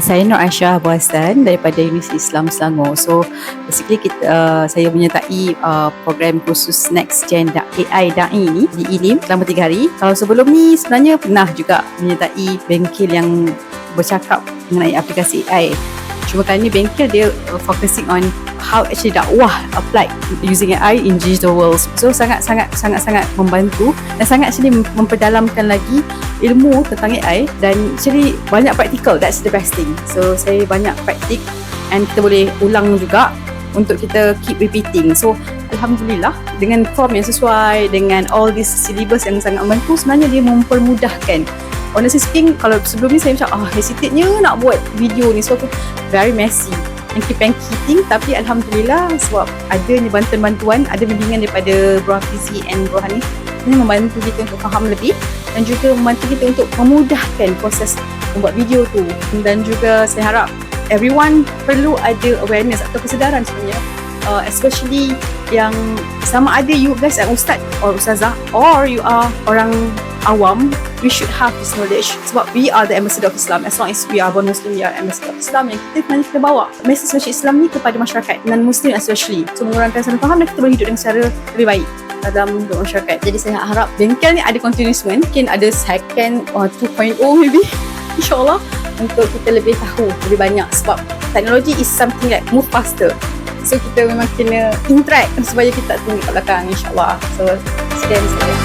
Saya Nur Aisyah Abu Hassan daripada Universiti Islam Selangor. So basically saya menyertai program khusus Next Gen AI DAI ni di ILIM selama 3 hari. Kalau sebelum ni sebenarnya pernah juga menyertai bengkel yang bercakap mengenai aplikasi AI. Cuma kali ni bengkel dia focusing on how actually dakwah applied using AI in digital world. So sangat membantu dan sangat actually memperdalamkan lagi ilmu tentang AI dan actually banyak practical. That's the best thing. So saya banyak praktik and kita boleh ulang juga untuk kita keep repeating. So Alhamdulillah dengan form yang sesuai, dengan all this syllabus yang sangat membantu, sebenarnya dia mempermudahkan. Honestly speaking, kalau sebelum ni saya macam hesitate-nya nak buat video ni, so aku very messy and keep pancake, tapi Alhamdulillah sebab adanya bantuan-bantuan, ada bimbingan daripada Bro Hafizi and Bro Hanif, ini membantu kita untuk faham lebih dan juga membantu kita untuk memudahkan proses membuat video tu. Dan juga saya harap everyone perlu ada awareness atau kesedaran sebenarnya, especially yang sama ada you guys are ustaz or ustazah or you are orang awam, we should have this knowledge sebab we are the ambassador of Islam. As long as we are born Muslim, we are ambassador of Islam yang kita bawa message Islam ni kepada masyarakat non-Muslim especially. So mengurangkan salah faham dan kita boleh hidup dengan cara lebih baik dalam masyarakat. Jadi saya harap bengkel ni ada continuousment, mungkin ada second 2.0 maybe insyaAllah, untuk kita lebih tahu lebih banyak sebab teknologi is something that move faster. So kita memang kena interact supaya kita tak tunggu kat belakang insyaAllah. So sekian sekali.